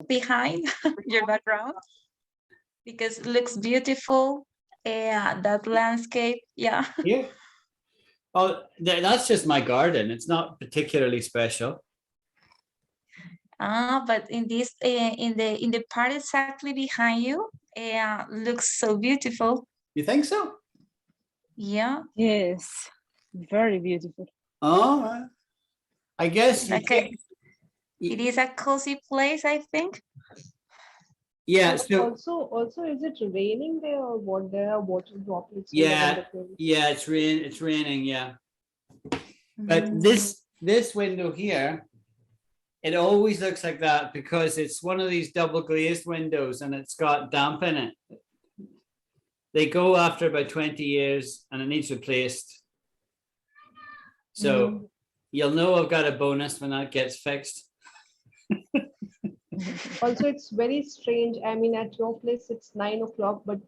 behind your background because it looks beautiful. That landscape, yeah. Yeah. Oh, that's just my garden. It's not particularly special. But in this, in the part exactly behind you, looks so beautiful. You think so? Yeah, Yes, very beautiful. Oh, I guess you like a, take, it is a cozy place, I think. yeah. So Also, is it raining there or what? There are water droplets all yeah, over the place. yeah, it's raining, yeah. But Mm. this window here, it always looks like that because it's one of these double glazed windows and it's got damp in it. They go after about 20 years and it needs replaced. So you'll know I've got a bonus when that gets fixed. Also, it's very strange. I mean, at your place, it's 9 o'clock, but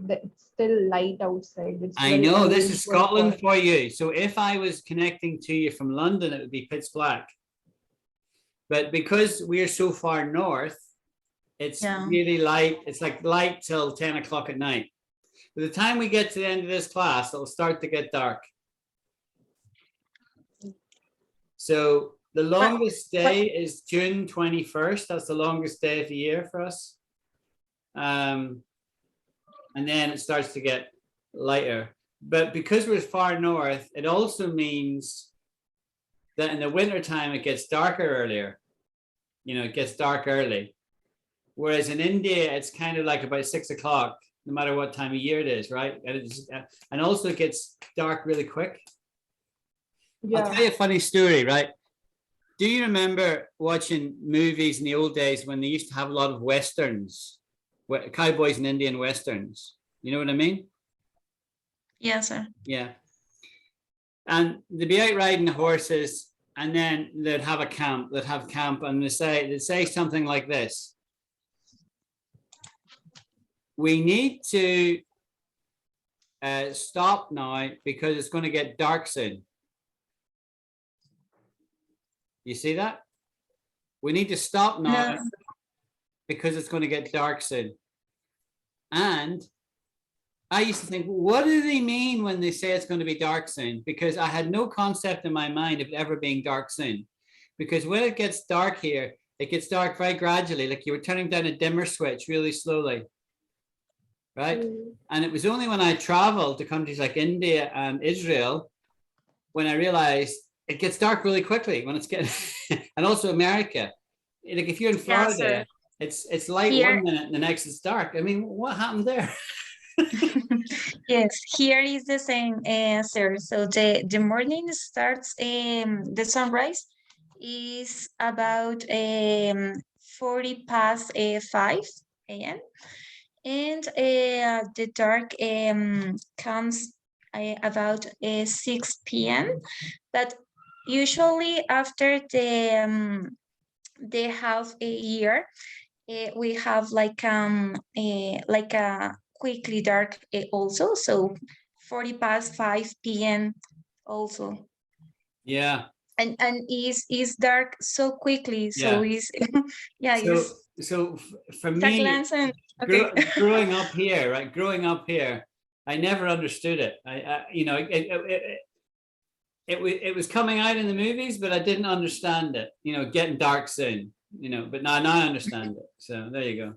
it's still light outside. It's I very know this is unusual Scotland for you. So if I was connecting to you from London, it would be pitch black. But because we're so far north, it's really light. It's like light till 10 o'clock at night. By the time we get to the end of this class, it'll start to get dark. So the longest day is June 21st. That's the longest day of the year for us. And then it starts to get lighter. But because we're far north, it also means that in the wintertime, it gets darker earlier. You know, it gets dark early. Whereas in India, it's kind of like about 6 o'clock, no matter what time of year it is, right? And also it gets dark really quick. Yeah. I'll tell you a funny story, right? Do you remember watching movies in the old days when they used to have a lot of Westerns, cowboys and Indian Westerns? You know what I mean? Yes, sir. Yeah. And they'd be out riding the horses and then they'd have a camp, and they'd say something like this. We need to stop now because it's going to get dark soon. You see that? We need to stop now because it's going to get dark soon. And I used to think, what do they mean when they say it's going to be dark soon? Because I had no concept in my mind of it ever being dark soon. Because when it gets dark here, it gets dark very gradually, like you were turning down a dimmer switch really slowly. Right? And it was only when I traveled to countries like India and Israel when I realized it gets dark really quickly when it's getting, and also America. Like if you're in Florida, it's light here, 1 minute and the next it's dark. I mean, what happened there? Yes, here is the same answer. So the morning starts, the sunrise is about 40 past 5 a.m. And the dark comes about 6 p.m. But usually after the half a year, we have like a quickly dark also. So 40 past 5 p.m. also. Yeah. And is dark so quickly. So is yeah. So for me, growing up here, right? Growing up here, I never understood it. You know, it was coming out in the movies, but I didn't understand it. You know, getting dark soon. You know, but now I understand it. So there you go.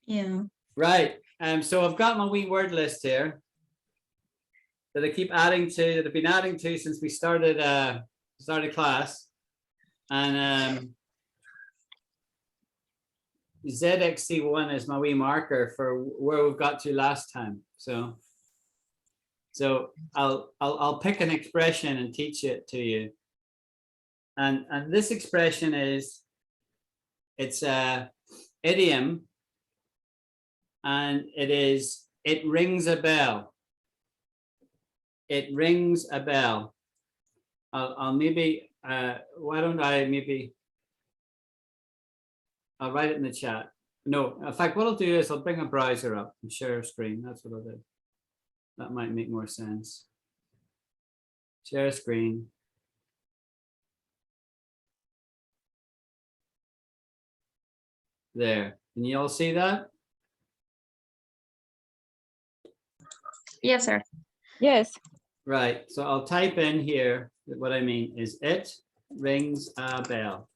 Yeah. Right. So I've got my wee word list here that I keep adding to, that I've been adding to since we started class, and ZXC1 is my wee marker for where we've got to last time. So I'll pick an expression and teach it to you. And this expression is, it's a idiom, and it rings a bell. It rings a bell. I'll maybe, why don't I maybe, I'll write it in the chat. No, in fact, what I'll do is I'll bring a browser up and share a screen. That's what I'll do. That might make more sense. Share a screen. there. Can you all see that? Yes, sir. Yes. Right, so I'll type in here that what I mean is it rings a bell.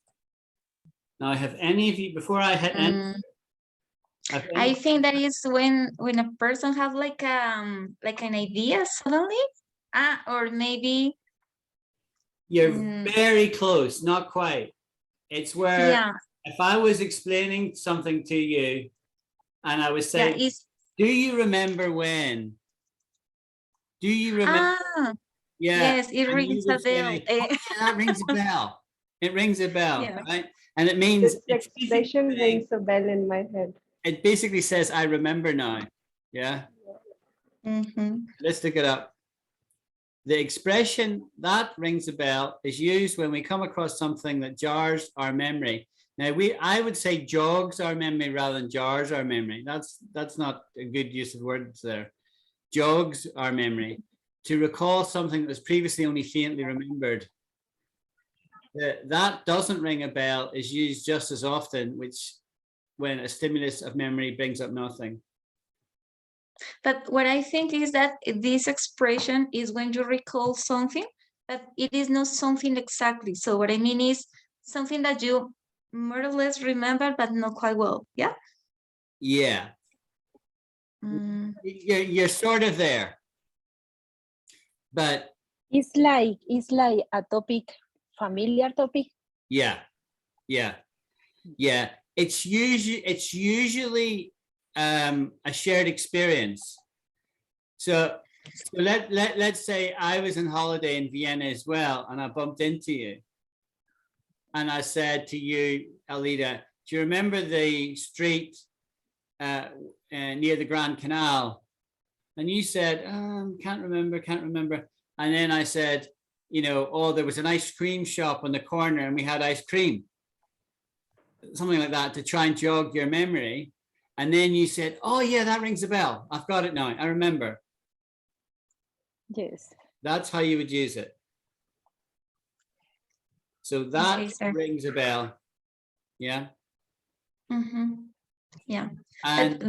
Now, have any of you, before I hit enter, I think that is when a person have like an idea suddenly, or maybe you're very close, not quite. It's where yeah, if I was explaining something to you and I was saying, yeah, do you remember when? Do you remember? Yeah. yes, it and rings you a would bell. say, "Oh, yeah, that rings a bell. It rings a bell, Yeah. right? And it means This it's expression basically saying- rings a bell in my head. it basically says, I remember now. Yeah. Mhm. Let's look it up. The expression that rings a bell is used when we come across something that jars our memory. Now, I would say jogs our memory rather than jars our memory. That's not a good use of words there. Jogs our memory. To recall something that was previously only faintly remembered. That doesn't ring a bell is used just as often, which when a stimulus of memory brings up nothing. But what I think is that this expression is when you recall something, but it is not something exactly. So what I mean is something that you more or less remember, but not quite well. Yeah. Yeah. You're sort of there. But It's like a topic, familiar topic. yeah. It's usually a shared experience. So let's say I was on holiday in Vienna as well, and I bumped into you. And I said to you, Alida, do you remember the street near the Grand Canal? And you said, can't remember. And then I said, oh, there was an ice cream shop on the corner and we had ice cream. Something like that to try and jog your memory. And then you said, oh yeah, that rings a bell. I've got it now. I remember. Yes. That's how you would use it. So that Okay, rings a bell. Yeah. Yeah. And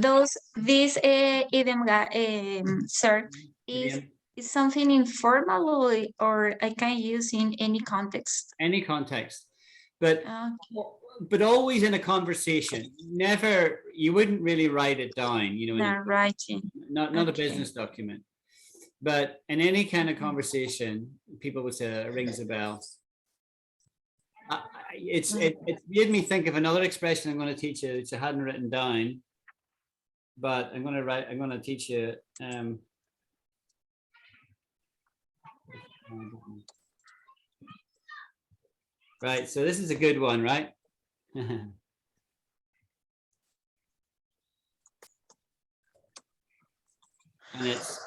This idiom, sir, is something informal or I can use in any context. Any context, but always in a conversation. Never, you wouldn't really write it down. Not writing. Not a business document, but in any kind of conversation, people would say it rings a bell. It made me think of another expression I'm going to teach you, which I hadn't written down, but I'm going to teach you. Right, so this is a good one, right? And it's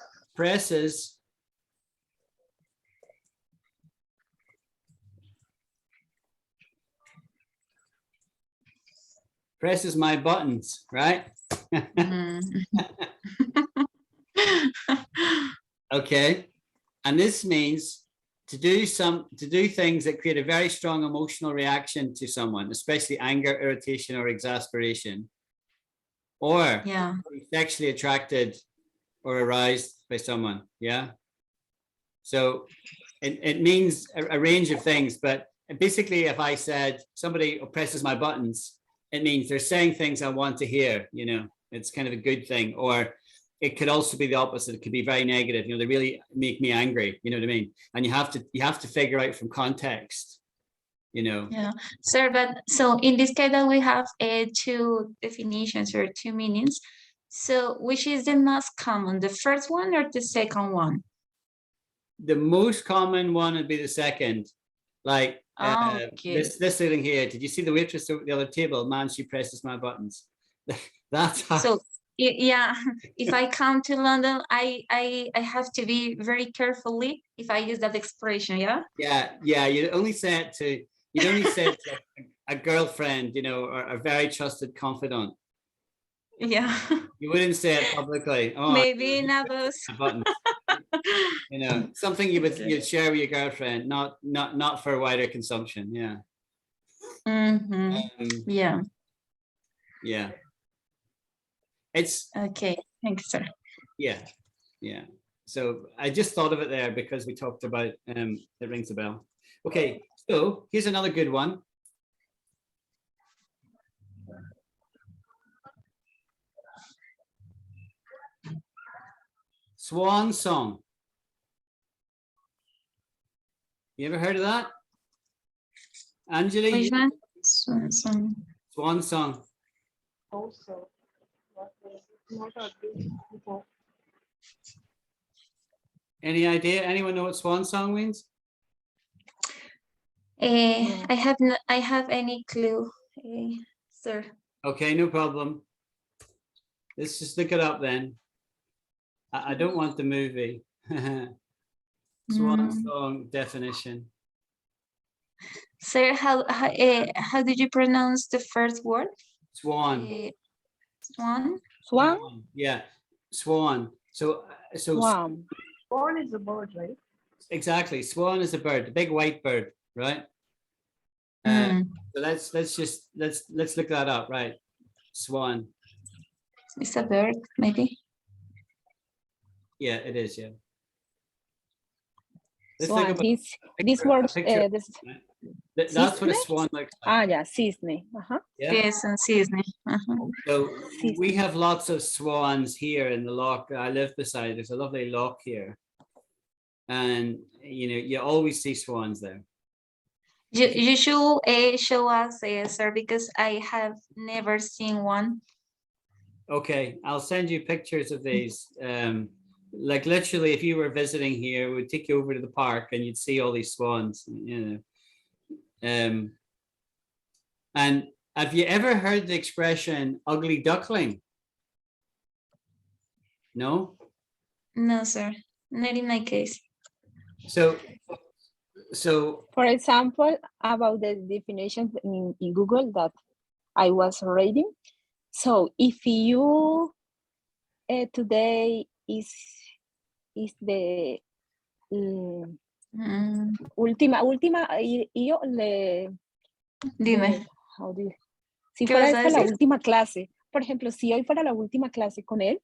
presses my buttons, right? Okay, and this means to do things that create a very strong emotional reaction to someone, especially anger, irritation, or exasperation, or be sexually attracted or aroused by someone. Yeah. So it means a range of things, but basically, if I said somebody presses my buttons, it means they're saying things I want to hear. It's kind of a good thing. Or it could also be the opposite. It could be very negative. They really make me angry. You know what I mean? And you have to figure out from context. Yeah, sir. But so in this case, that we have two definitions or two meanings. So which is the most common, the first one or the second one? The most common one would be the second. Like this thing here. Did you see the waitress over the other table? Man, she presses my buttons. That's how. So yeah, if I come to London, I have to be very carefully if I use that expression. Yeah. You'd only say it to a girlfriend, or a very trusted confidant. Yeah. You wouldn't say it publicly. Oh, maybe in a bus. Buttons. Something you'd share with your girlfriend, not for wider consumption. Yeah. Yeah. Yeah. It's, Okay, thanks, sir. yeah, yeah. So I just thought of it there because we talked about it rings a bell. Okay, so here's another good one. Swan song. You ever heard of that? Anjali, Which you- one? Swan. Swan song. Also, not a big before. Any idea? Anyone know what swan song means? I have any clue, sir. Okay, no problem. Let's just look it up then. I don't want the movie. Swan Mm. song definition. Sir, how did you pronounce the first word? Swan. Swan. Swan? Yeah, swan. So Swan. Swan is a bird, right? exactly. Swan is a bird, the big white bird, right? Mm. So let's look that up, right? Swan. It's a bird, maybe. Yeah, it is. Yeah. Let's Swan. look up This word, picture. this, That's what a cisne? swan looks like. yeah, cisne. Yeah. Yes, and cisne. Uh-huh. So we have lots of swans here in the loch I live beside. There's a lovely loch here, and you always see swans there. You should show us, sir, because I have never seen one. Okay, I'll send you pictures of these. Like literally, if you were visiting here, we'd take you over to the park and you'd see all these swans. And have you ever heard the expression "ugly duckling"? No. No, sir, not in my case. So For example, about the definition in Google that I was reading. So if you today is the última, yo le, Dime. how do you- si ¿Qué fuera vas a esta la decir? última clase, por ejemplo, si hoy fuera la última clase con él,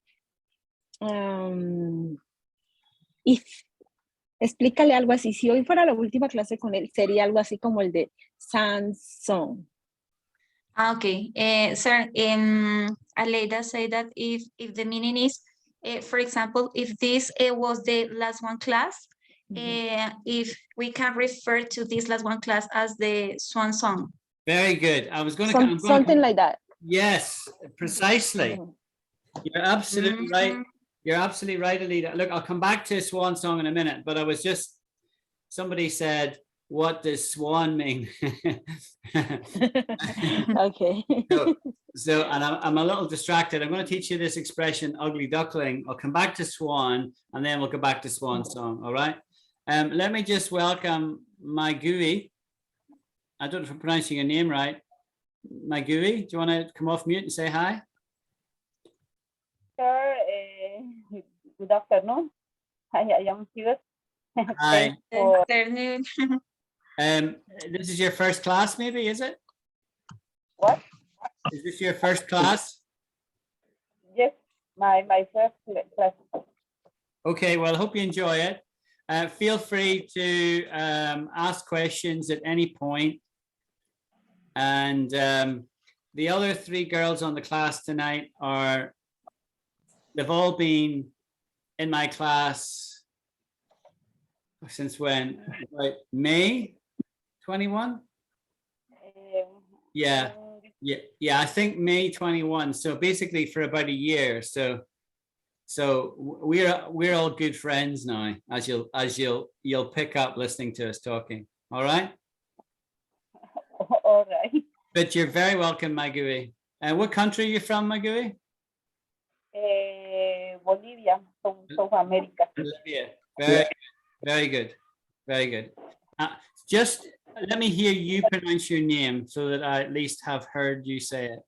explícale algo así, si hoy fuera la última clase con él, sería algo así como el de Samsung. Okay, sir, Aleida said that if the meaning is, for example, if this was the last one class, if we can refer to this last one class as the swan song. very good. I was going to Something like that. Yes, precisely. You're absolutely right. You're absolutely right, Alida. Look, I'll come back to swan song in a minute, but somebody said, what does swan mean? Okay. So and I'm a little distracted. I'm going to teach you this expression, ugly duckling. I'll come back to swan and then we'll go back to swan song. All right. Let me just welcome my GUI. I don't know if I'm pronouncing your name right. My GUI, do you want to come off mute and say hi? Sir, good afternoon. I am here. Hi. Good afternoon. This is your first class, maybe, is it? What? Is this your first class? Yes, my first class. Okay, well, I hope you enjoy it. Feel free to ask questions at any point. And the other three girls on the class tonight they've all been in my class since when? Like May 21? Yeah, I think May 21. So basically for about a year. So we're all good friends now, as you'll pick up listening to us talking. All right. All right. But you're very welcome, Magui. And what country are you from, Magui? Bolivia, South America. Bolivia. Very good. Very good. Just let me hear you pronounce your name so that I at least have heard you say it.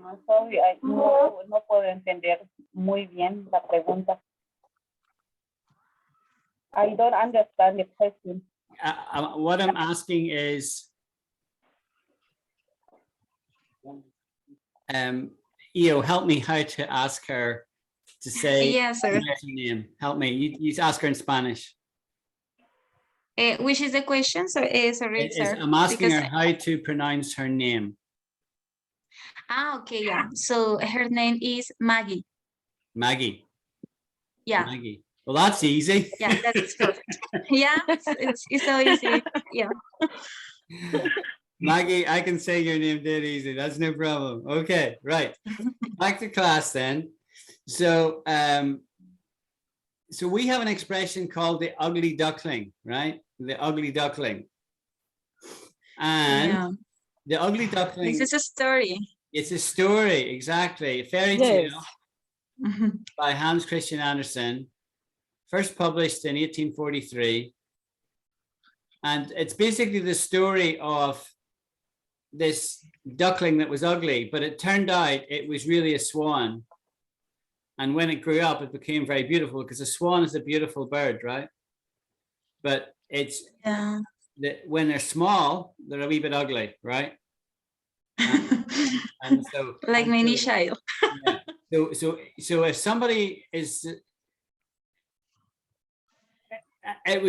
No sorry, no puedo entender muy bien la pregunta. I don't understand the question. What I'm asking is, Io, help me how to ask her to say Yes, sir. her name. Help me. You ask her in Spanish. Which is the question? So, sorry, sir. I'm asking Because her how to pronounce her name. okay, yeah. So her name is Maggie. Maggie. Yeah, Maggie. Well, that's easy. yeah, that's perfect. Yeah, it's so easy. Yeah. Maggie, I can say your name dead easy. That's no problem. Okay, right. Back to class then. So, so we have an expression called the ugly duckling, right? The ugly duckling. And Yeah. the ugly duckling. This is a story. It's a story, exactly. A fairy Yes. tale Mhm. by Hans Christian Andersen, first published in 1843. And it's basically the story of this duckling that was ugly, but it turned out it was really a swan. And when it grew up, it became very beautiful because a swan is a beautiful bird, right? But it's Yeah. when they're small, they're a wee bit ugly, right? And so, Like many child. yeah. So if somebody is, it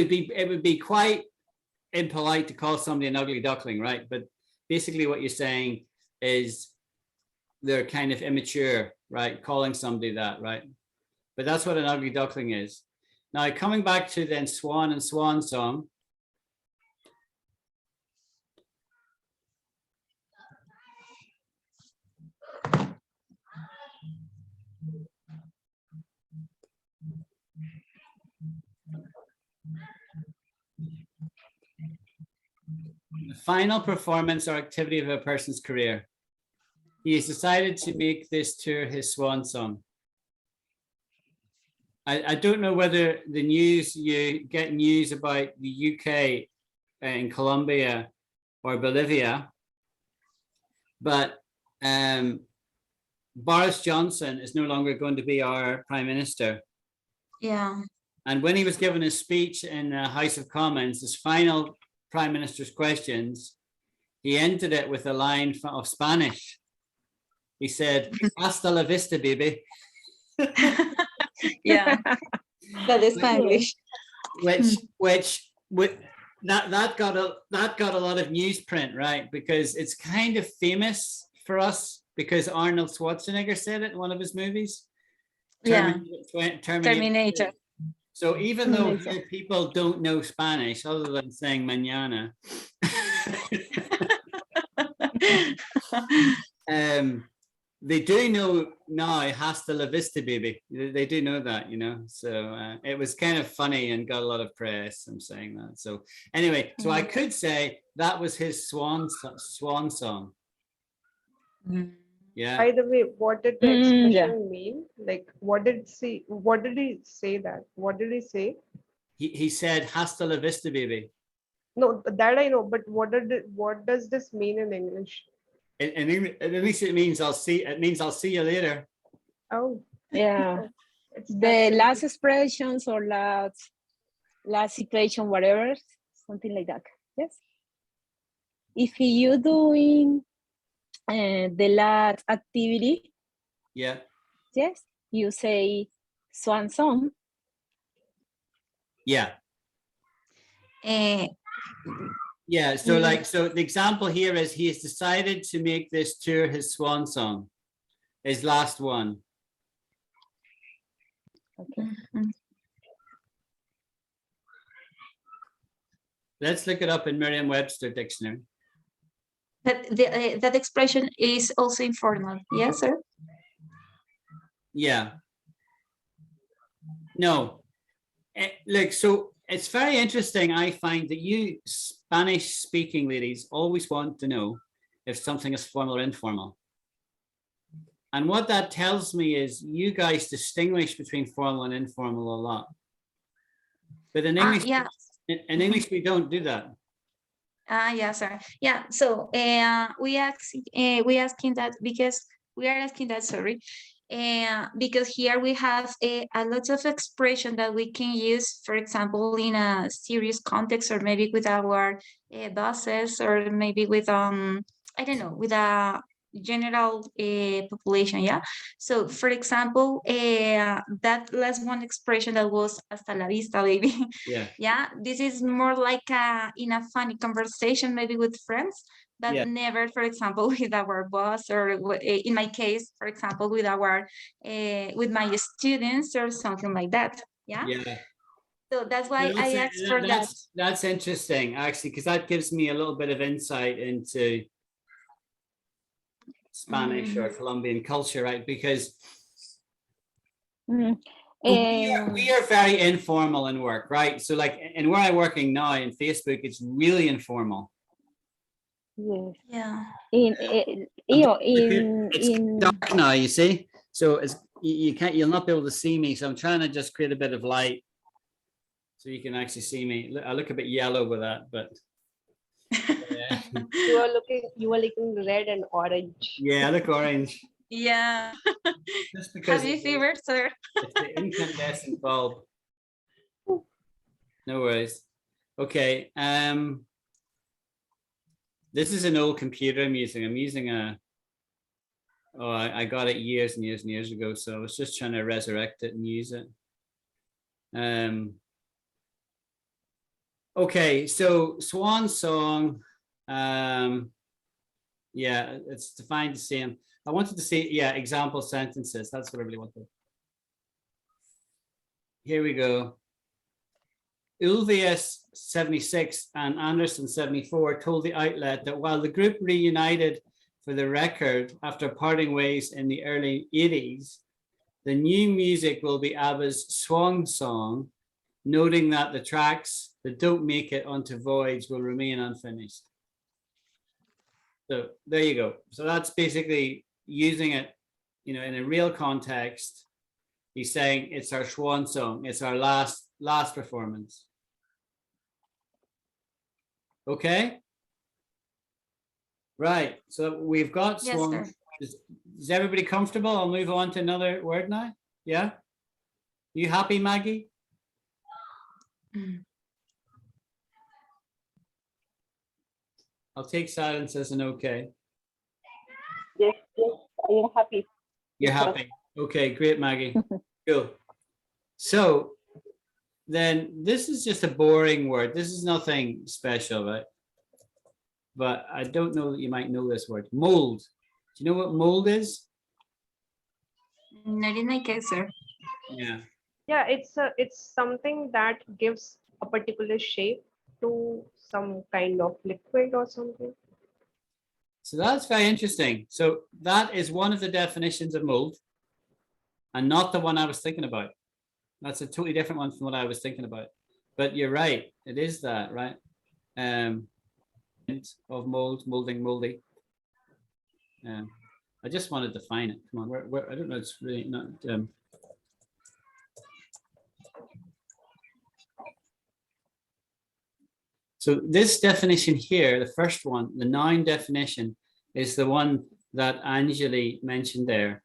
would be quite impolite to call somebody an ugly duckling, right? But basically what you're saying is they're kind of immature, right? Calling somebody that, right? But that's what an ugly duckling is. Now, coming back to then swan and swan song. The final performance or activity of a person's career. He has decided to make this tour his swan song. I don't know whether the news, you get news about the UK in Colombia or Bolivia, but Boris Johnson is no longer going to be our prime minister. Yeah. And when he was given his speech in the House of Commons, his final prime minister's questions, he ended it with a line of Spanish. He said, "Hasta la vista, baby." Yeah. That is Spanglish. Which that got a lot of newsprint, right? Because it's kind of famous for us because Arnold Schwarzenegger said it in one of his movies. Yeah. Terminator. So even though Terminator. here people don't know Spanish other than saying mañana, they do know now hasta la vista, baby. They do know that, you know. So it was kind of funny and got a lot of press. I'm saying that. So anyway, so I could say that was his swan song. Yeah. By the way, what did the Yeah. expression mean? Like, what did he say that? What did he say? He said hasta la vista, baby. No, that I know, but what does this mean in English? In English, it means I'll see you later. Oh, Yeah. it's The that last simple. expressions or last situation, whatever, something like that. Yes. If you doing the last activity, Yeah. yes, you say swan song. Yeah. Eh, Yeah. So so the example here is he has decided to make this tour his swan song, his last one. Okay. Let's look it up in Merriam-Webster dictionary. But that expression is also informal. Yes, sir. Yeah. No. Look, so it's very interesting. I find that you Spanish-speaking ladies always want to know if something is formal or informal. And what that tells me is you guys distinguish between formal and informal a lot. But in English, Yeah. in English, we don't do that. Yeah, sir. Yeah. So we asking that because we are asking that. Sorry, because here we have a lot of expression that we can use, for example, in a serious context, or maybe with our bosses, or maybe with I don't know, with general population, yeah. So for example, that last one expression that was hasta la vista, baby. Yeah. Yeah, this is more like in a funny conversation, maybe with friends, but Yeah. never, for example, with our boss or in my case, for example, with our with my students or something like that. Yeah. Yeah. So that's No, why I asked for that. That's interesting, actually, because that gives me a little bit of insight into Spanish or Colombian culture, right? Because Mm. we are very informal in work, right? So like, and where I'm working now in Facebook, it's really informal. Yes. Yeah. In Dark now, you see? So it's, you'll not be able to see me. So I'm trying to just create a bit of light so you can actually see me. I look a bit yellow with that, but yeah, You are looking red and orange. yeah, I look orange. Yeah. Just because Have you fever, sir? it's the incandescent bulb. No worries. Okay. This is an old computer I'm using. I'm using a, oh, I got it years and years and years ago. So I was just trying to resurrect it and use it. Okay, so swan song. Yeah, it's defined the same. I wanted to say, yeah, example sentences. That's what I really wanted. Here we go. Ulvaeus 76 and Anderson 74 told the outlet that while the group reunited for the record after parting ways in the early 80s, the new music will be ABBA's swan song, noting that the tracks that don't make it onto Voyage will remain unfinished. So there you go. So that's basically using it, you know, in a real context. He's saying it's our swan song. It's our last performance. Okay. Right. So we've got swan. Yes, is everybody comfortable? I'll move on to another word now. Yeah. You happy, Maggie? I'll take silence as an okay. Yes, I am happy. You're happy. Okay, great, Maggie. Cool. So then this is just a boring word. This is nothing special, right? But I don't know that you might know this word. Mould. Do you know what mould is? Not in my case, sir. Yeah. Yeah, it's something that gives a particular shape to some kind of liquid or something. So that's very interesting. So that is one of the definitions of mold and not the one I was thinking about. That's a totally different one from what I was thinking about. But you're right. It is that, right? Of mold, molding, moldy. I just wanted to define it. Come on, where I don't know. It's really not. So this definition here, the first one, the noun definition, is the one that Anjali mentioned there.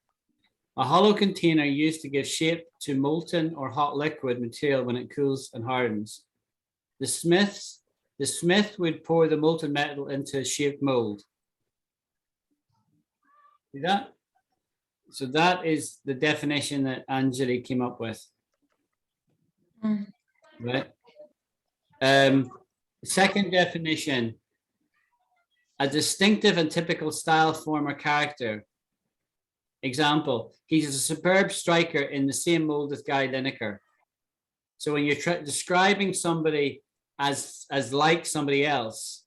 A hollow container used to give shape to molten or hot liquid material when it cools and hardens. The smith would pour the molten metal into a shaped mold. See that? So that is the definition that Anjali came up with. Right? Second definition, a distinctive and typical style, form, or character. Example, he's a superb striker in the same mold as Guy Lineker. So when you're describing somebody as like somebody else,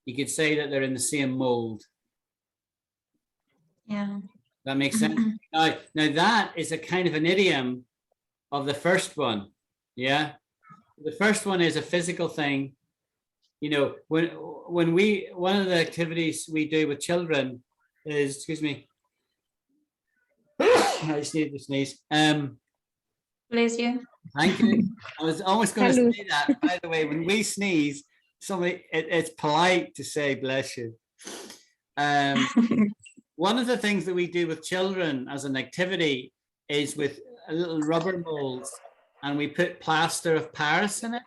you could say that they're in the same mold. Yeah. That makes sense. Now that is a kind of an idiom of the first one. Yeah. The first one is a physical thing. You know, when one of the activities we do with children is, excuse me, I just need to sneeze. Bless you. Thank you. I was almost going to say that. By the way, when we sneeze, it's polite to say bless you. One of the things that we do with children as an activity is with a little rubber molds, and we put plaster of Paris in it.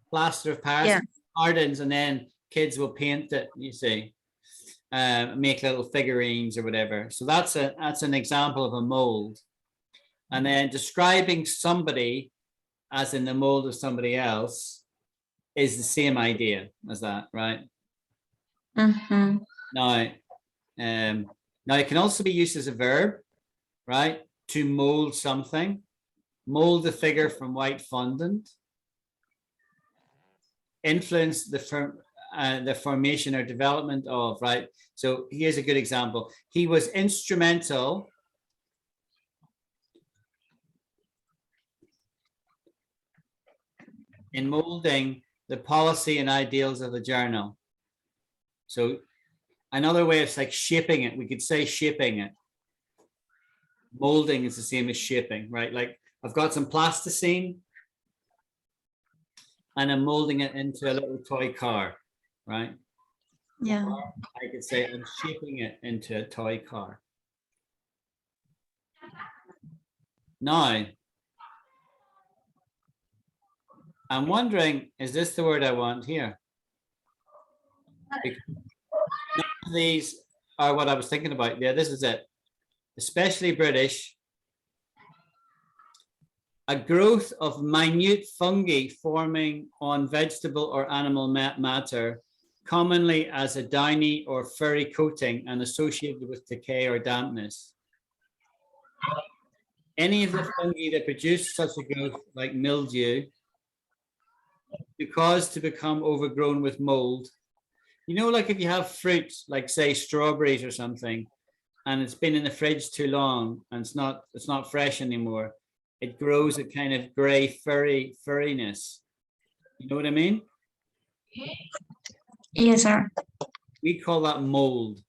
Plaster of Paris, hardens, and then kids will paint it, you see. make little figurines or whatever. So that's an example of a mold. And then describing somebody as in the mold of somebody else is the same idea as that, right? Mm-hmm. Now, now it can also be used as a verb, right? To mold something, mold the figure from white fondant, influence the formation or development of, right? So here's a good example. He was instrumental in molding the policy and ideals of the journal. So another way of like shaping it, we could say shaping it. Molding is the same as shaping, right? Like I've got some plasticine and I'm molding it into a little toy car, right? Yeah. I could say I'm shaping it into a toy car. Now, I'm wondering, is this the word I want here? Because none of these are what I was thinking about. Yeah, this is it. Especially British. A growth of minute fungi forming on vegetable or animal matter, commonly as a downy or furry coating and associated with decay or dampness. Any of the fungi that produce such a growth, like mildew, to become overgrown with mold. You know, like if you have fruit, like say strawberries or something, and it's been in the fridge too long and it's not fresh anymore, it grows a kind of gray furriness. You know what I mean? Yes, sir. We call that mold.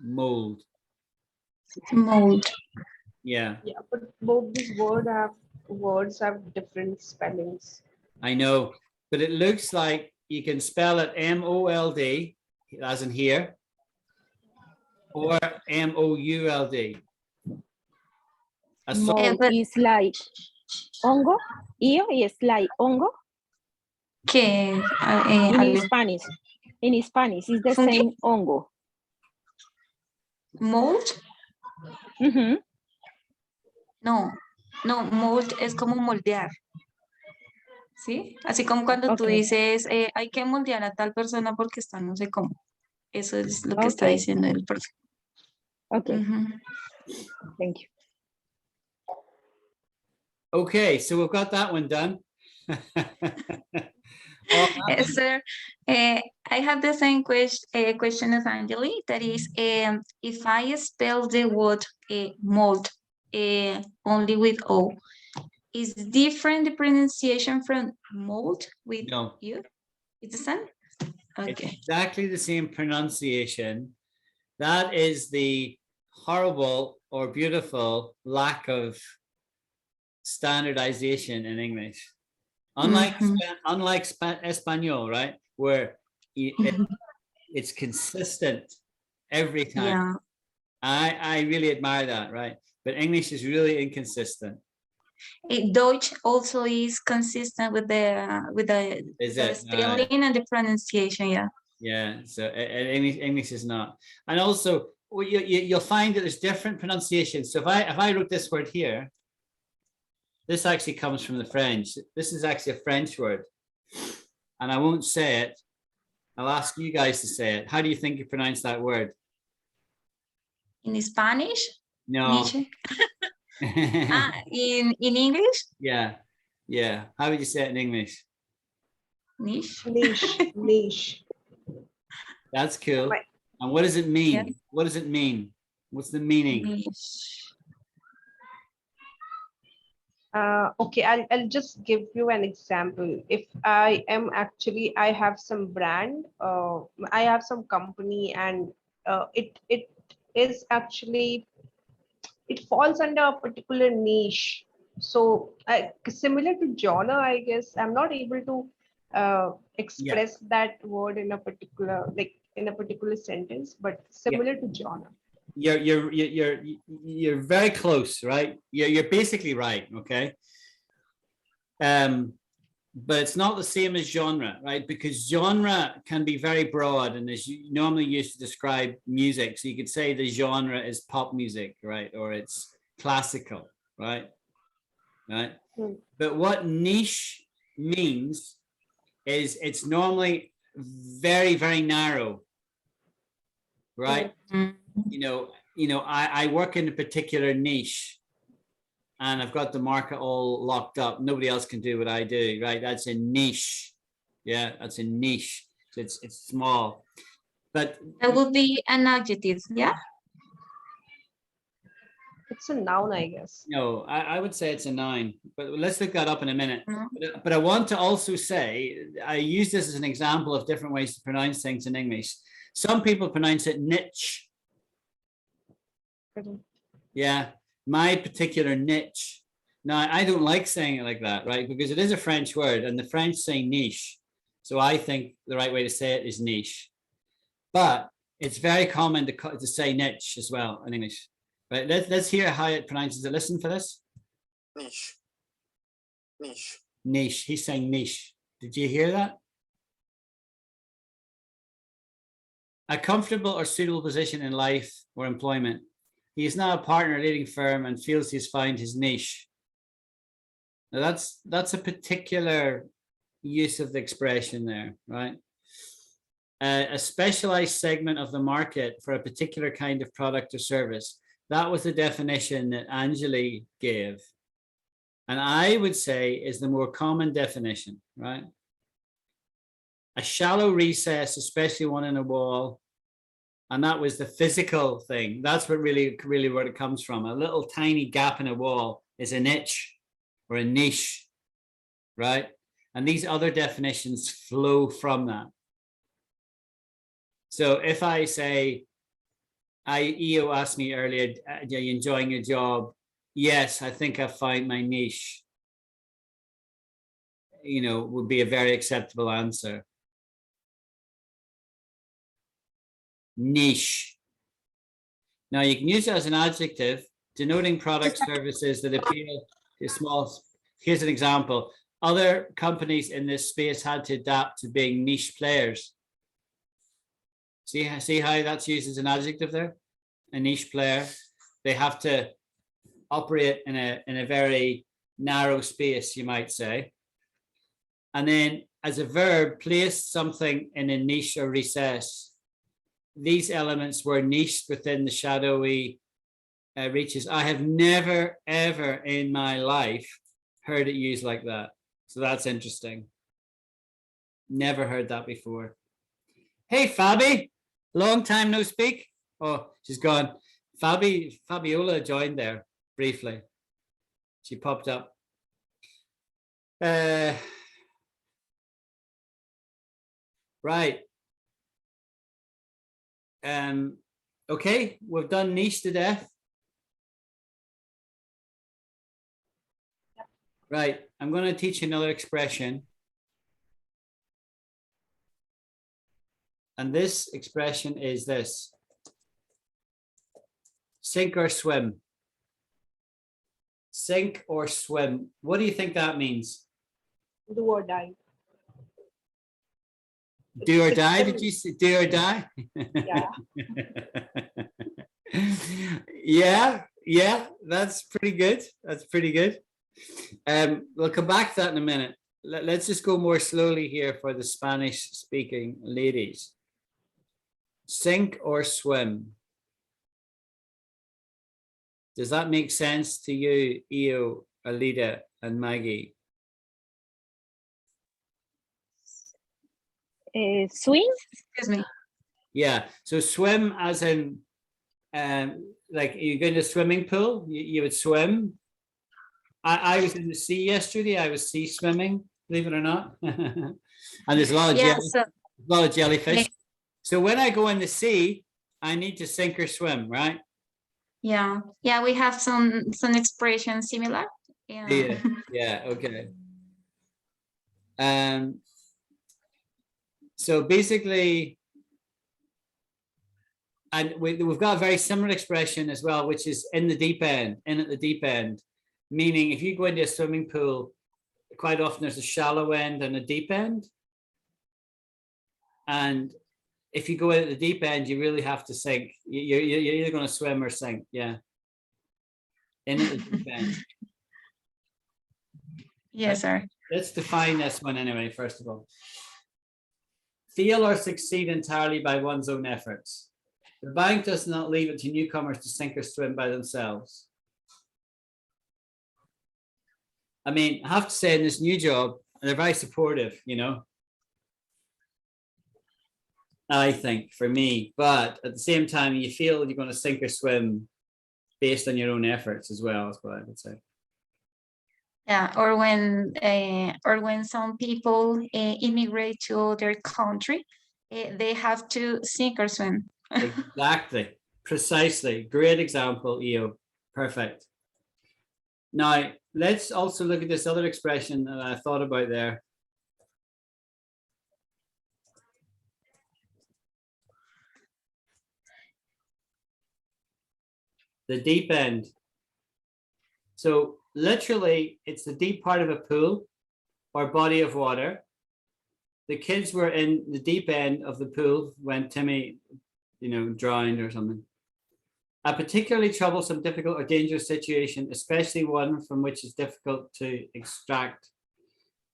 Mold. Mold. Yeah. Yeah, but both these words have different spellings. I know, but it looks like you can spell it M-O-L-D, as in here, or M-O-U-L-D. Mold is like hongo, y es like hongo. Que In Spanish is the fungi? same hongo. Mold? Mm-hmm. No, mold es como moldear. ¿Sí? Así como cuando tú dices, hay que moldear a tal persona porque está no sé cómo. Eso es lo que está diciendo el profe. Okay. Thank you. Okay, so we've got that one done. Yes, sir. I have the same question as Angeli. That is, if I spell the word mold only with O, is different the pronunciation from mold with U? It's the same? Okay. It's exactly the same pronunciation. That is the horrible or beautiful lack of standardization in English. Unlike Espanol, right? Where it's consistent every time. Yeah. I really admire that, right? But English is really inconsistent. Deutsch also is consistent with the spelling and the pronunciation, yeah. Yeah, so English is not. And also, you'll find that there's different pronunciations. So if I wrote this word here, this actually comes from the French. This is actually a French word. And I won't say it. I'll ask you guys to say it. How do you think you pronounce that word? In Spanish? No. In English? Yeah. How would you say it in English? Niche. Niche. That's cool. Right. And what does it mean? Yeah. What does it mean? What's the meaning? Niche. Okay, I'll just give you an example. If I have some brand, I have some company, and it is actually, it falls under a particular niche. So similar to genre, I guess I'm not able to express that word in a particular sentence, but similar to genre. You're very close, right? You're basically right. Okay. but it's not the same as genre, right? Because genre can be very broad and is normally used to describe music. So you could say the genre is pop music, right? Or it's classical, right? Right. But what niche means is it's normally very, very narrow, right? I work in a particular niche and I've got the market all locked up. Nobody else can do what I do, right? That's a niche. Yeah, that's a niche. So it's small. But that would be an adjective, yeah? It's a noun, I guess. no, I would say it's a noun, but let's look that up in a minute. No. But I want to also say, I use this as an example of different ways to pronounce things in English. Some people pronounce it niche. Yeah, my particular niche. Now, I don't like saying it like that, right? Because it is a French word and the French say niche. So I think the right way to say it is niche. But it's very common to say niche as well in English. Right, let's hear how it pronounces it. Listen for this. Niche. Niche. Niche. He's saying niche. Did you hear that? A comfortable or suitable position in life or employment. He is now a partner at a leading firm and feels he's found his niche. Now that's a particular use of the expression there, right? A specialized segment of the market for a particular kind of product or service. That was the definition that Anjali gave. And I would say is the more common definition, right? A shallow recess, especially one in a wall. And that was the physical thing. That's what really where it comes from. A little tiny gap in a wall is a niche or a niche, right? And these other definitions flow from that. So if I say, EO asked me earlier, are you enjoying your job? Yes, I think I found my niche. Would be a very acceptable answer. Niche. Now you can use it as an adjective denoting product services that appeal to small. Here's an example. Other companies in this space had to adapt to being niche players. See how that's used as an adjective there? A niche player. They have to operate in a very narrow space, you might say. And then as a verb, place something in a niche or recess. These elements were niched within the shadowy reaches. I have never, ever in my life heard it used like that. So that's interesting. Never heard that before. Hey, Fabi, long time no speak. Oh, she's gone. Fabiola joined there briefly. She popped up. Right. Okay, we've done niche to death. Right, I'm going to teach you another expression. And this expression is this. Sink or swim. Sink or swim. What do you think that means? Do or die. Do or die? Did you say do or die? Yeah. yeah, that's pretty good. That's pretty good. We'll come back to that in a minute. Let's just go more slowly here for the Spanish speaking ladies. Sink or swim. Does that make sense to you, Io, Alida, and Maggie? Swing? Excuse me. Yeah, so swim as in, like you go to a swimming pool, you would swim. I was in the sea yesterday, I was sea swimming, believe it or not. And there's a lot of jellyfish. Yeah. So when I go in the sea, I need to sink or swim, right? Yeah, we have some expressions similar. Yeah, okay. So basically, and we've got a very similar expression as well, which is in the deep end, in at the deep end, meaning if you go into a swimming pool quite often there's a shallow end and a deep end. And if you go in at the deep end, you really have to sink. You're either going to swim or sink. Yeah. In at the deep end. Yes, sir. Let's define this one anyway, first of all. Fail or succeed entirely by one's own efforts. The bank does not leave it to newcomers to sink or swim by themselves. I mean, I have to say in this new job, they're very supportive, you know, I think, for me, but at the same time, you feel you're going to sink or swim based on your own efforts as well, is what I would say. Yeah, or when some people immigrate to their country, they have to sink or swim. Exactly, precisely. Great example, Eo. Perfect. Now, let's also look at this other expression that I thought about there. The deep end. So literally, it's the deep part of a pool or body of water. The kids were in the deep end of the pool when Timmy, you know, drowned or something. A particularly troublesome, difficult, or dangerous situation, especially one from which it's difficult to extract.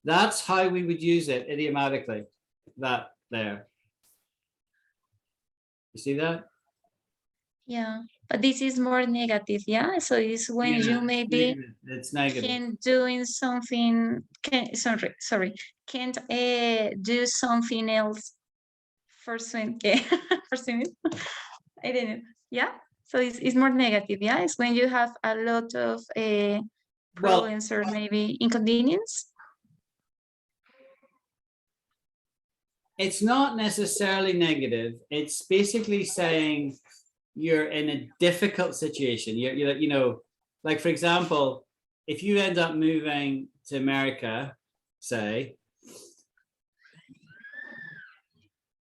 That's how we would use it idiomatically, that there. You see that? Yeah, but this is more negative, yeah? So it's when Yeah, you maybe it's negative. can doing something, sorry, can't do something else for swim, for swimming. I don't know, yeah? So it's more negative, yeah? It's when you have a lot of problems or maybe inconvenience. It's not necessarily negative. It's basically saying you're in a difficult situation. You're you know, like for example, if you end up moving to America, say,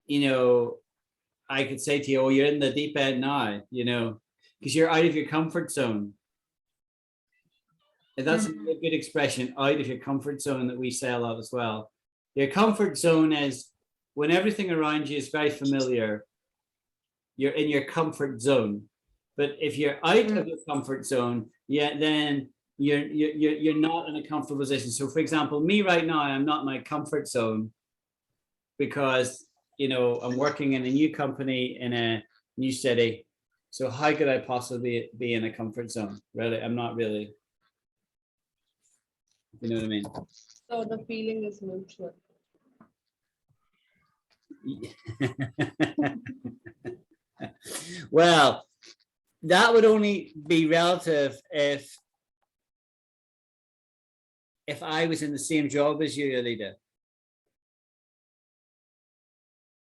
you know, I could say to you, oh, you're in the deep end now, you know, because you're out of your comfort zone. And that's a good expression, out of your comfort zone, that we say a lot as well. Your comfort zone is when everything around you is very familiar, you're in your comfort zone. But if you're out of your comfort zone, yeah, then you're not in a comfortable position. So for example, me right now, I'm not in my comfort zone because, you know, I'm working in a new company in a new city. So how could I possibly be in a comfort zone? Really, I'm not really. You know what I mean? So the feeling is mutual. Well, that would only be relative if I was in the same job as you, Alida.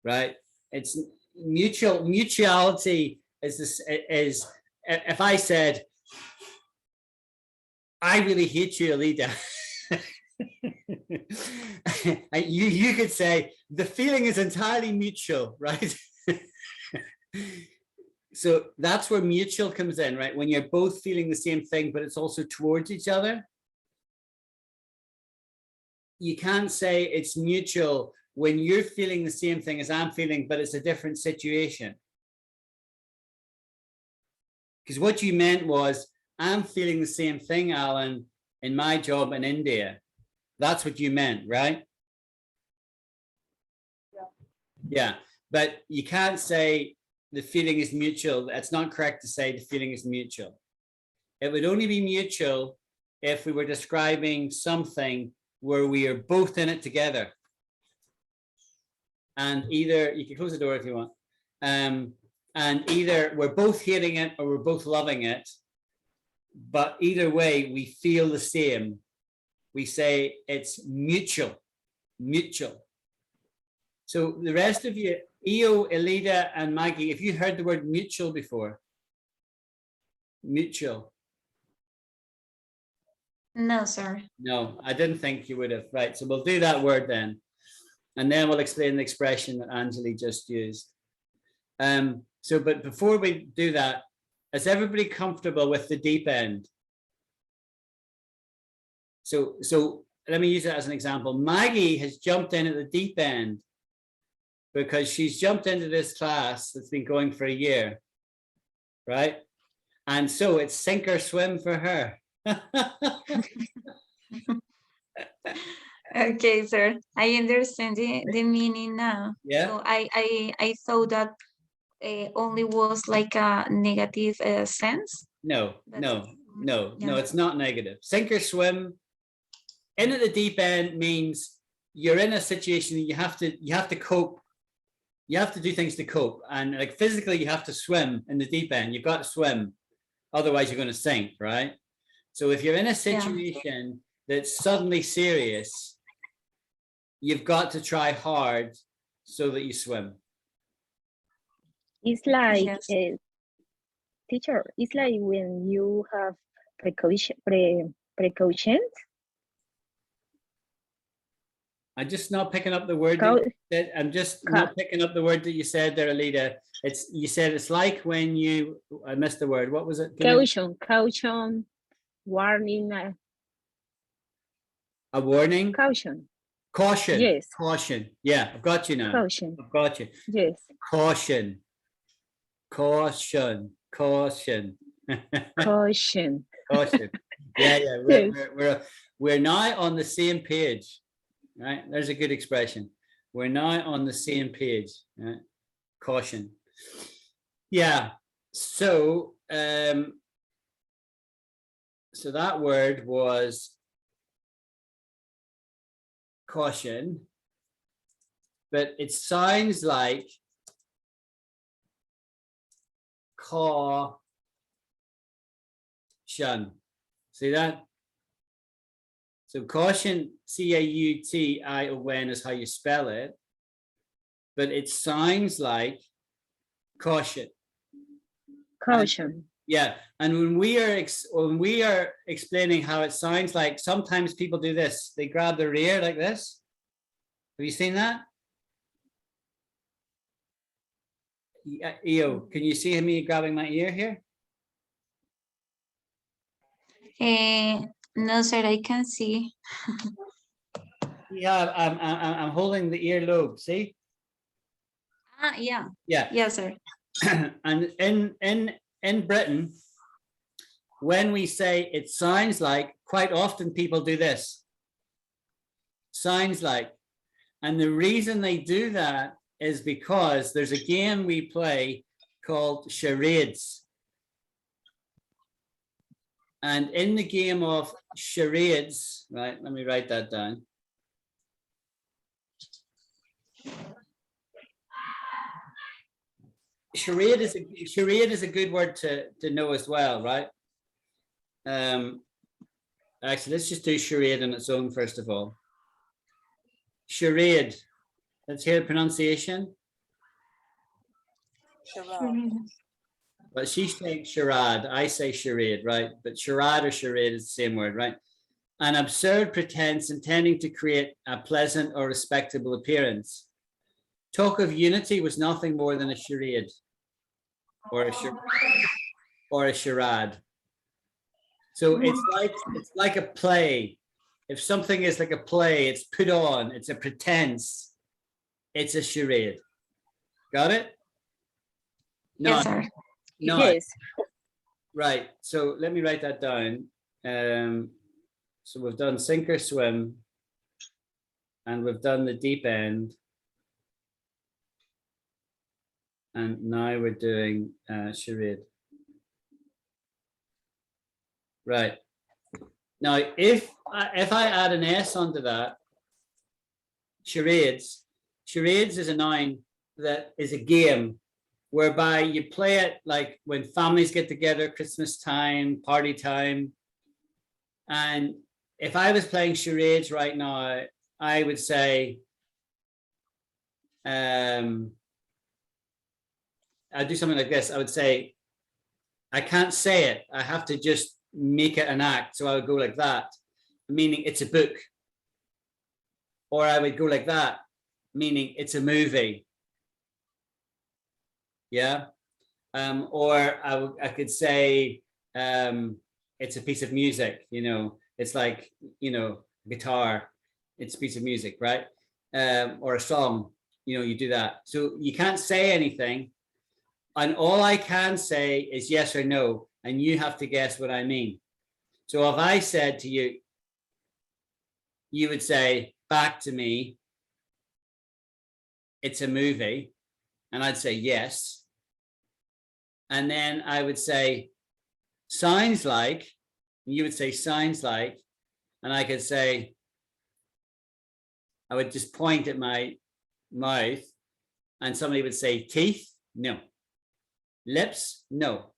Right? It's mutuality is this is if I said, I really hate you, Alida. you could say the feeling is entirely mutual, right? So that's where mutual comes in, right? When you're both feeling the same thing, but it's also towards each other. You can't say it's mutual when you're feeling the same thing as I'm feeling, but it's a different situation. Because what you meant was, I'm feeling the same thing, Alan, in my job in India. That's what you meant, right? Yeah. Yeah, but you can't say the feeling is mutual. It's not correct to say the feeling is mutual. It would only be mutual if we were describing something where we are both in it together. And either, you can close the door if you want, and either we're both hating it or we're both loving it. But either way, we feel the same. We say it's mutual, mutual. So the rest of you, Eo, Elida, and Maggie, if you heard the word mutual before, mutual. No, sir. No, I didn't think you would have. Right, so we'll do that word then. And then we'll explain the expression that Anjali just used. But before we do that, is everybody comfortable with the deep end? So let me use it as an example. Maggie has jumped in at the deep end because she's jumped into this class that's been going for a year, right? And so it's sink or swim for her. Okay, sir. I understand the meaning now. Yeah. So I thought that only was like a negative sense. No, That's- no, yeah. it's not negative. Sink or swim in at the deep end means you're in a situation that you have to cope. You have to do things to cope, and like physically you have to swim in the deep end. You've got to swim, otherwise you're going to sink, right? So if you're in a situation that's suddenly serious, you've got to try hard so that you swim. It's like, Yes. teacher, it's like when you have precautions. I'm just not picking up the word Cau- that you said. I'm just not picking up the word that you said there, Alida. You said it's like when you, I missed the word. What was it? Caution, warning, A warning? caution, Caution. Yes. Caution. Yeah, I've got you now. caution, I've got you. yes, Caution. Caution. Caution. caution. Caution. Yeah. Yes. We're now on the same page, right? There's a good expression. We're now on the same page, right? Caution. Yeah. So, so that word was caution, but it sounds like caution. See that? So caution, C-A-U-T-I-O-N is how you spell it, but it sounds like caution. Caution. Yeah, and when we are explaining how it sounds like, sometimes people do this. They grab their ear like this. Have you seen that? Yeah, Eo, can you see me grabbing my ear here? No, sir, I can see. Yeah, I'm holding the earlobe. See? Ah, yeah. Yeah. Yes, sir. And in Britain, when we say it sounds like, quite often people do this. Sounds like. And the reason they do that is because there's a game we play called charades. And in the game of charades, right, let me write that down. Charade is a good word to know as well, right? Actually, let's just do charade on its own first of all. Charade. Let's hear the pronunciation. Charade. But she's saying charade. I say charade, right? But charade or charade is the same word, right? An absurd pretense intending to create a pleasant or respectable appearance. Talk of unity was nothing more than a charade or a charade. So it's like a play. If something is like a play, it's put on, it's a pretense, it's a charade. Got it? No. Yes, sir. No. Yes. Right. So let me write that down. So we've done sink or swim, and we've done the deep end. And now we're doing charade. Right. Now, if I add an S onto that, charades is a noun that is a game whereby you play it like when families get together, Christmas time, party time. And if I was playing charades right now, I would say, I'd do something like this. I would say, I can't say it. I have to just make it an act. So I would go like that, meaning it's a book. Or I would go like that, meaning it's a movie. Yeah. Or I could say it's a piece of music, you know, it's like, you know, guitar, it's a piece of music, right? Or a song, you know, you do that. So you can't say anything. And all I can say is yes or no. And you have to guess what I mean. So if I said to you, you would say back to me, it's a movie. And I'd say yes. And then I would say, sounds like, and you would say sounds like, and I could say, I would just point at my mouth and somebody would say teeth, no. Lips, no.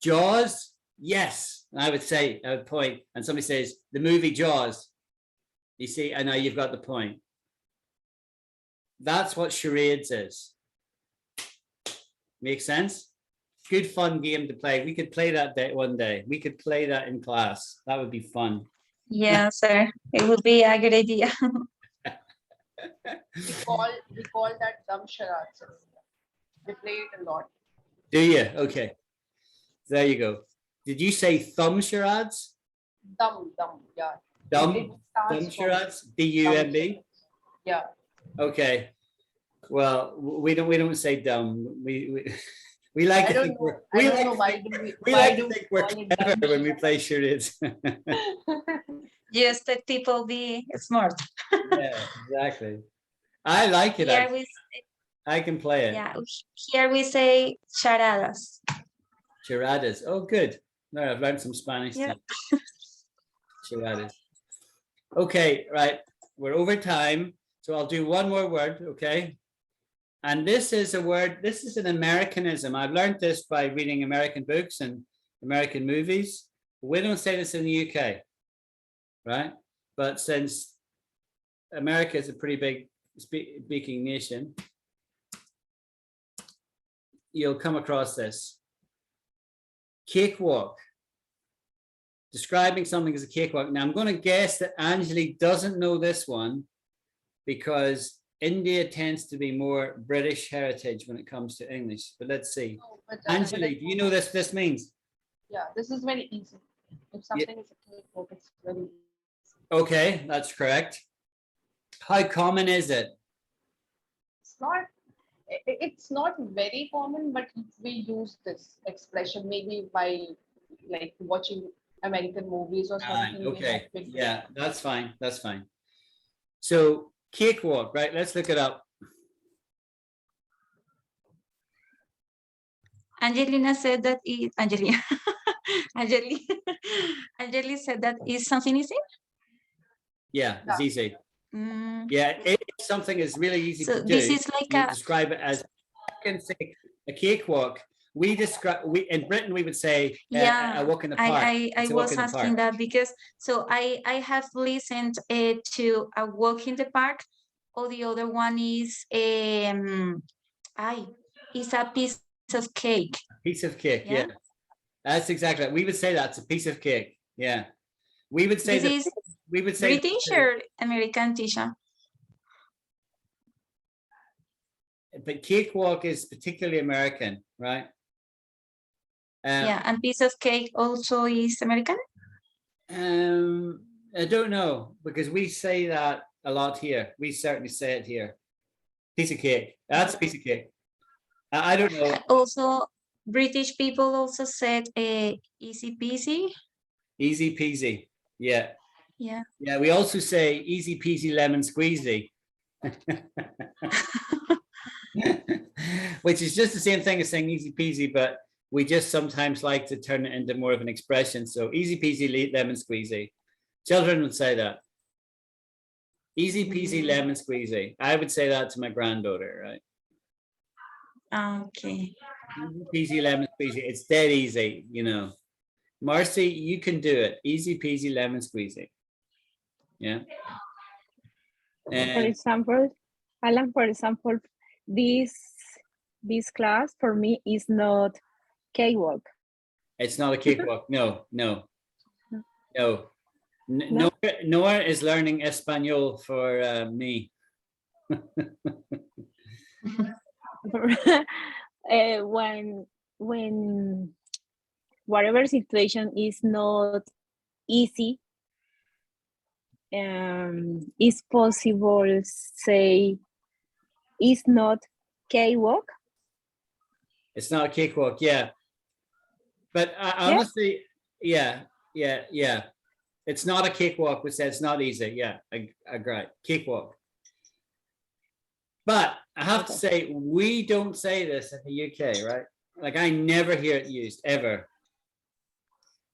Jaws, yes. And I would say, I would point, and somebody says, the movie Jaws. You see, and now you've got the point. That's what charades is. Make sense? Good fun game to play. We could play that one day. We could play that in class. That would be fun. Yeah, sir. It would be a good idea. We call that dumb charades. We play it a lot. Do you? Okay. There you go. Did you say thumb charades? Dumb, yeah. Dumb? starts Dumb from charades? D-U-M-B? Yeah. Okay. Well, we don't say dumb. We like I to don't think know. we're I don't know why do we why like do to we think we're call it clever dumb when we play charades. Just that people be smart. Yeah, exactly. I like it. Here we, I can play it. yeah, here we say charadas. Charades. Oh, good. No, I've learned some Spanish. Yeah. Too. Charades. Okay, right. We're over time. So I'll do one more word, okay? And this is a word, this is an Americanism. I've learned this by reading American books and American movies. We don't say this in the UK, right? But since America is a pretty big speaking nation, you'll come across this. Cakewalk. Describing something as a cakewalk. Now I'm going to guess that Anjali doesn't know this one because India tends to be more British heritage when it comes to English. But let's see. No, but, Anjali, do you know this means? Yeah, this is very easy. If something is a cake, it's very easy. Okay, that's correct. How common is it? It's not very common, but we use this expression maybe by like watching American movies or something. we Okay, have picked it yeah, up. that's fine. That's fine. So cakewalk, right? Let's look it up. Angelina said that it, Angelina, Angeli, Angeli said that is something easy. Yeah, it's easy. Mm, Yeah, if something is really easy so to do, this is like you a, describe it as, I can say a cakewalk. We describe, in Britain, we would say yeah, a walk in the park. I It's a walk was in the asking park. that because so I have listened to a walk in the park, or the other one is it's a piece of cake. Piece of cake, Yeah. yeah. That's exactly it. We would say that's a piece of cake. Yeah. We would say This that, is we would say British or American, Tisha? but cakewalk is particularly American, right? Yeah, and piece of cake also is American. I don't know because we say that a lot here. We certainly say it here. Piece of cake. That's a piece of cake. I don't know. Also, British people also said easy peasy. Easy peasy. Yeah. Yeah. Yeah. We also say easy peasy lemon squeezy. Which is just the same thing as saying easy peasy, but we just sometimes like to turn it into more of an expression. So easy peasy lemon squeezy. Children would say that. Easy peasy lemon squeezy. I would say that to my granddaughter, right? Okay. Easy peasy lemon squeezy. It's dead easy, you know. Marcy, you can do it. Easy peasy lemon squeezy. Yeah. For And example, Alan, for example, this class for me is not cakewalk. it's not a cakewalk. No. No? Nora is learning Espanol for me. When whatever situation is not easy. Is possible say it's not cakewalk. It's not a cakewalk, yeah. But honestly, yeah. It's not a cakewalk, we said it's not easy. Yeah, I agree. Cakewalk. But I have to say, we don't say this in the UK, right? Like I never hear it used ever.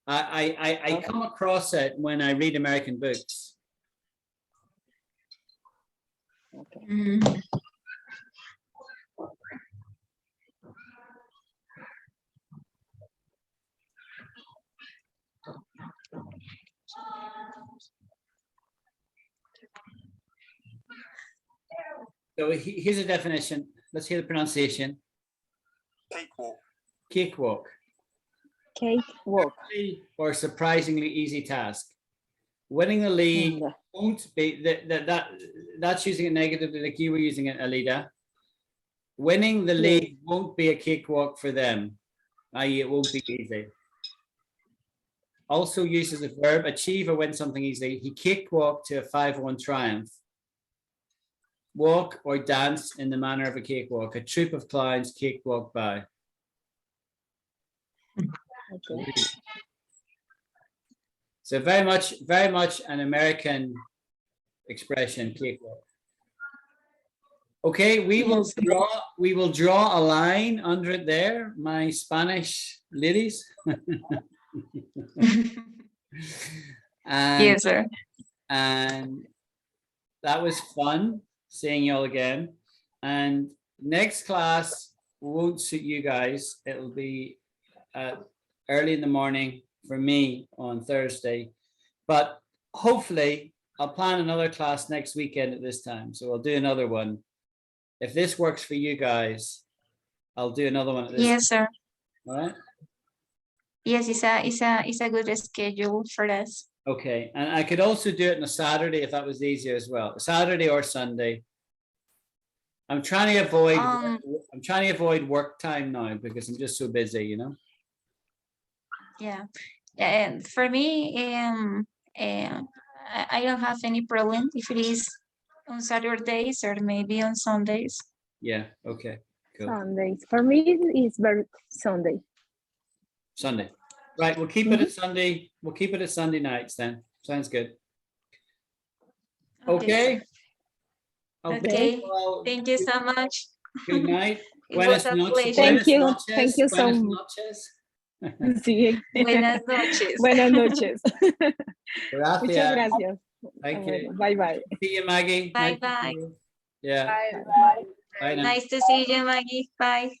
I come across it when I read American books. Okay. Mm. So here's a definition. Let's hear the pronunciation. Cakewalk. Cakewalk. Cakewalk. Or surprisingly easy task. Winning the league won't be that's using it negatively, like you were using it, Alida. Winning the league won't be a cakewalk for them, i.e., it won't be easy. Also uses the verb achieve or win something easily. He cakewalked to a 5-1 triumph. Walk or dance in the manner of a cakewalk. A troop of clowns cakewalk by. Okay. So very much an American expression, cakewalk. Okay, we will draw a line under it there, my Spanish ladies. Yes, sir. And that was fun seeing you all again. And next class won't suit you guys. It'll be early in the morning for me on Thursday, but hopefully I'll plan another class next weekend at this time. So I'll do another one. If this works for you guys, I'll do another one at this Yes, sir. All right. Yes, it's a good schedule for us. Okay, and I could also do it on a Saturday if that was easier as well. Saturday or Sunday. I'm trying to avoid work time now because I'm just so busy, you know. Yeah, and for me, I don't have any problem if it is on Saturdays or maybe on Sundays. Yeah. Okay. Cool. Sundays. For me, it's very Sunday. Sunday. Right. We'll keep it at Sunday. We'll keep it at Sunday nights then. Sounds good. Okay. Okay. Well, Thank you so much. good night. It was a pleasure. Thank you. Thank you so much. Sí. Buenas noches. Buenas noches. Gracias. Muchas gracias. Thank you. Bye bye. See you, Maggie. Bye Nice to bye. see you. Yeah. Bye. Bye now. Nice to see you, Maggie. Bye.